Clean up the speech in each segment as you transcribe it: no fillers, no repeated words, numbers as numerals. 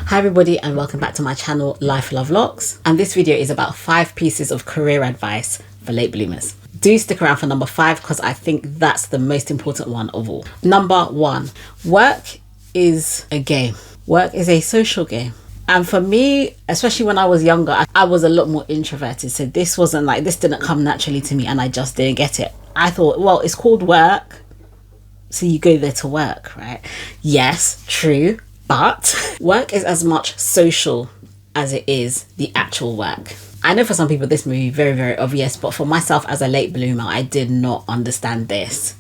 Hi everybody and welcome back to my channel Life Love Locks, and this video is about 5 pieces of career advice for late bloomers. Do stick around for number 5 because I think that's the most important one of all. Number 1, work is a game. Work is a social game. And for me, especially when I was younger, I was a lot more introverted. So this didn't come naturally to me and I just didn't get it. I thought, well, it's called work, so you go there to work, right? Yes, true. But work is as much social as it is the actual work. I know for some people this may be very, very obvious, but for myself as a late bloomer, I did not understand this.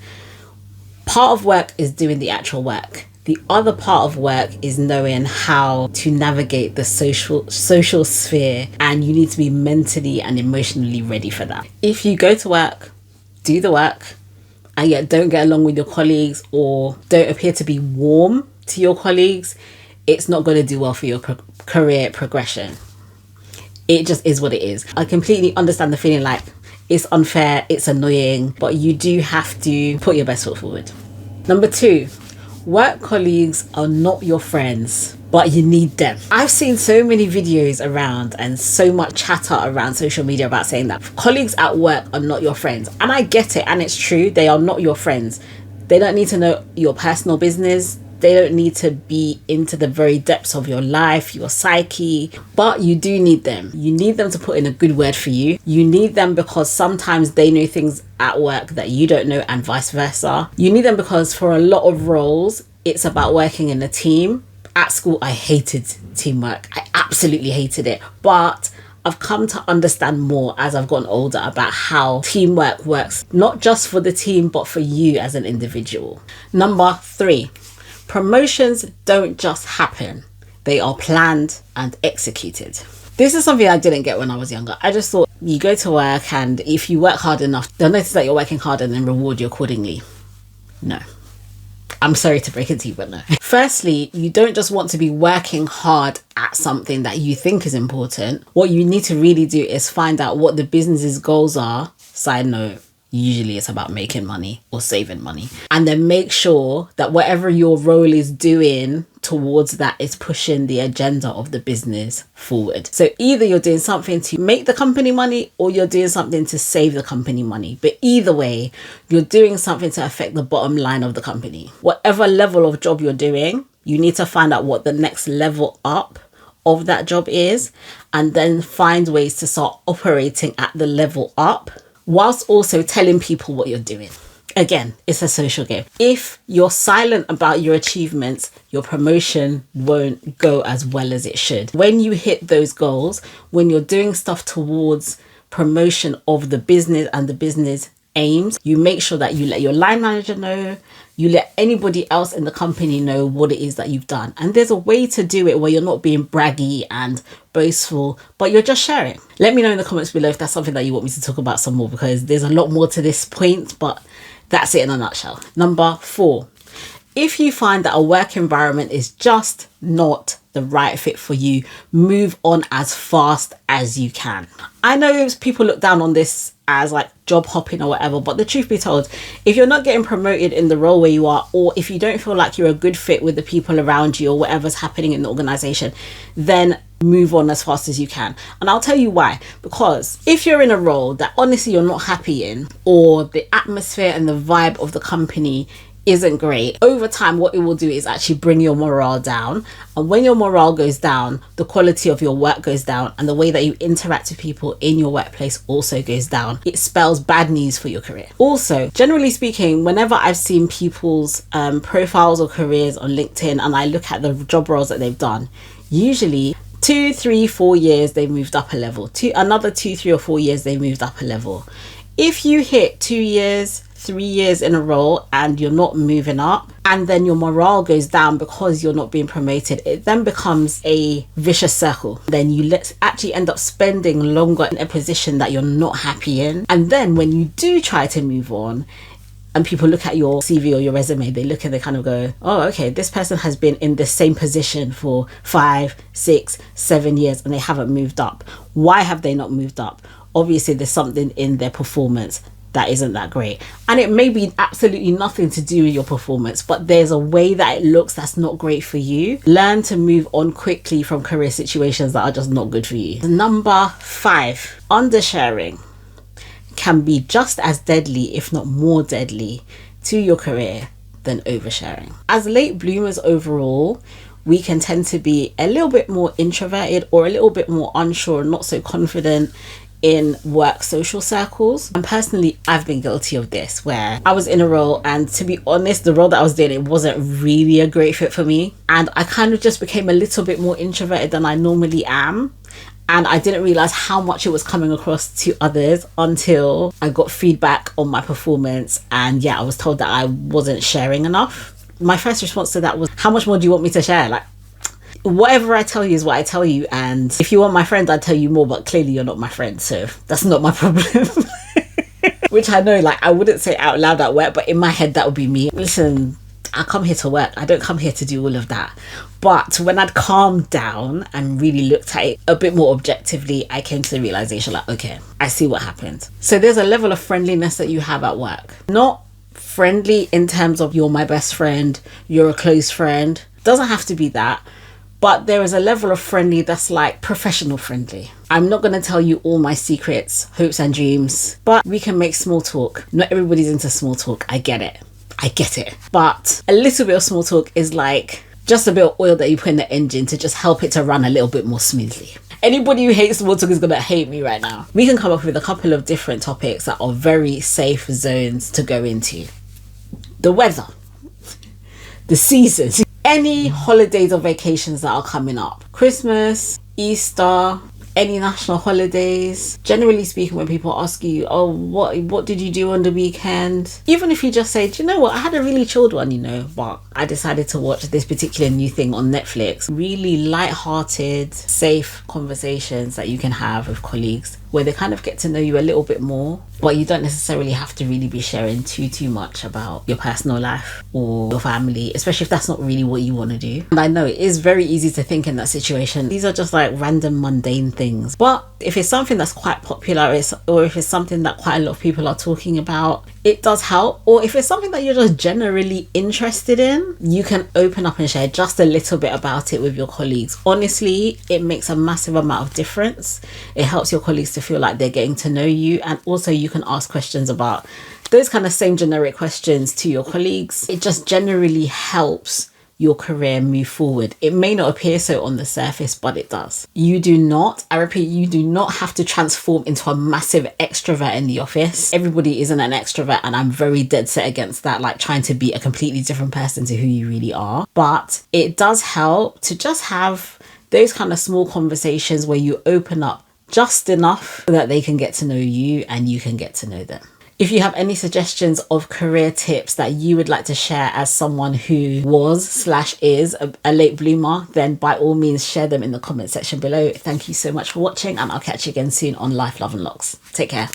Part of work is doing the actual work. The other part of work is knowing how to navigate the social sphere, and you need to be mentally and emotionally ready for that. If you go to work, do the work, and yet don't get along with your colleagues or don't appear to be warm to your colleagues, it's not going to do well for your career progression. It just is what it is. I completely understand the feeling like it's unfair, it's annoying, but you do have to put your best foot forward. Number 2, work colleagues are not your friends, but you need them. I've seen so many videos around and so much chatter around social media about saying that colleagues at work are not your friends. And I get it, and it's true, they are not your friends. They don't need to know your personal business. They don't need to be into the very depths of your life, your psyche, but you do need them. You need them to put in a good word for you. You need them because sometimes they know things at work that you don't know, and vice versa. You need them because for a lot of roles, it's about working in a team. At school, I hated teamwork. I absolutely hated it. But I've come to understand more as I've gotten older about how teamwork works, not just for the team, but for you as an individual. Number 3. Promotions don't just happen. They are planned and executed. This is something I didn't get when I was younger. I just thought you go to work and if you work hard enough, they'll notice that you're working hard and then reward you accordingly. No. I'm sorry to break it to you, but no. Firstly, you don't just want to be working hard at something that you think is important. What you need to really do is find out what the business's goals are. Side note, usually it's about making money or saving money, and then make sure that whatever your role is doing towards that is pushing the agenda of the business forward. So either you're doing something to make the company money or you're doing something to save the company money, but either way you're doing something to affect the bottom line of the company. Whatever level of job you're doing, you need to find out what the next level up of that job is, and then find ways to start operating at the level up whilst also telling people what you're doing. Again, it's a social game. If you're silent about your achievements, your promotion won't go as well as it should. When you hit those goals, when you're doing stuff towards promotion of the business and the business aims, you make sure that you let your line manager know, you let anybody else in the company know what it is that you've done. And there's a way to do it where you're not being braggy and boastful, but you're just sharing. Let me know in the comments below if that's something that you want me to talk about some more, because there's a lot more to this point, but that's it in a nutshell. Number 4, if you find that a work environment is just not the right fit for you, move on as fast as you can. I know people look down on this as like job hopping or whatever, but the truth be told, if you're not getting promoted in the role where you are, or if you don't feel like you're a good fit with the people around you or whatever's happening in the organization, then move on as fast as you can. And I'll tell you why. Because if you're in a role that honestly you're not happy in, or the atmosphere and the vibe of the company isn't great, over time what it will do is actually bring your morale down. And when your morale goes down, the quality of your work goes down, and the way that you interact with people in your workplace also goes down. It spells bad news for your career. Also, generally speaking, whenever I've seen people's profiles or careers on LinkedIn and I look at the job roles that they've done, usually 2, 3, 4 years they've moved up a level. Another 2, 3 or 4 years they've moved up a level. If you hit 2 years, 3 years in a row and you're not moving up, and then your morale goes down because you're not being promoted, it then becomes a vicious circle. Then you actually end up spending longer in a position that you're not happy in. And then when you do try to move on, and people look at your CV or your resume, they look and they kind of go, oh, okay, this person has been in the same position for 5, 6, 7 years and they haven't moved up. Why have they not moved up? Obviously, there's something in their performance that isn't that great. And it may be absolutely nothing to do with your performance, but there's a way that it looks that's not great for you. Learn to move on quickly from career situations that are just not good for you. Number 5, undersharing can be just as deadly, if not more deadly, to your career than oversharing. As late bloomers overall, we can tend to be a little bit more introverted or a little bit more unsure, not so confident in work social circles. And personally, I've been guilty of this, where I was in a role, and to be honest, the role that I was doing, it wasn't really a great fit for me. And I kind of just became a little bit more introverted than I normally am. And I didn't realize how much it was coming across to others until I got feedback on my performance. And yeah, I was told that I wasn't sharing enough. My first response to that was, how much more do you want me to share? Like, whatever I tell you is what I tell you. And if you want my friend, I'd tell you more, but clearly you're not my friend. So that's not my problem. Which I know, like, I wouldn't say out loud at work, but in my head, that would be me. Listen, I come here to work. I don't come here to do all of that. But when I'd calmed down and really looked at it a bit more objectively, I came to the realization, like, okay, I see what happened. So there's a level of friendliness that you have at work. Not friendly in terms of you're my best friend, you're a close friend. Doesn't have to be that. But there is a level of friendly that's like professional friendly. I'm not going to tell you all my secrets, hopes and dreams, but we can make small talk. Not everybody's into small talk. I get it. But a little bit of small talk is like just a bit of oil that you put in the engine to just help it to run a little bit more smoothly. Anybody who hates small talk is going to hate me right now. We can come up with a couple of different topics that are very safe zones to go into. The weather, the seasons, any holidays or vacations that are coming up, Christmas, Easter, any national holidays. Generally speaking, when people ask you, oh, what did you do on the weekend? Even if you just say, do you know what, I had a really chilled one, but I decided to watch this particular new thing on Netflix. Really light-hearted, safe conversations that you can have with colleagues where they kind of get to know you a little bit more, but you don't necessarily have to really be sharing too much about your personal life or your family, especially if that's not really what you want to do. And I know it is very easy to think in that situation, these are just like random mundane things. But if it's something that's quite popular, or if it's something that quite a lot of people are talking about, it does help. Or if it's something that you're just generally interested in, you can open up and share just a little bit about it with your colleagues. Honestly, it makes a massive amount of difference. It helps your colleagues to feel like they're getting to know you, and also you can ask questions about those kind of same generic questions to your colleagues. It just generally helps your career move forward. It may not appear so on the surface, but it does. You do not, I repeat, you do not have to transform into a massive extrovert in the office. Everybody isn't an extrovert, and I'm very dead set against that, like trying to be a completely different person to who you really are. But it does help to just have those kind of small conversations where you open up just enough so that they can get to know you and you can get to know them. If you have any suggestions of career tips that you would like to share as someone who was/is a late bloomer, then by all means share them in the comment section below. Thank you so much for watching, and I'll catch you again soon on Life, Love and Locks. Take care.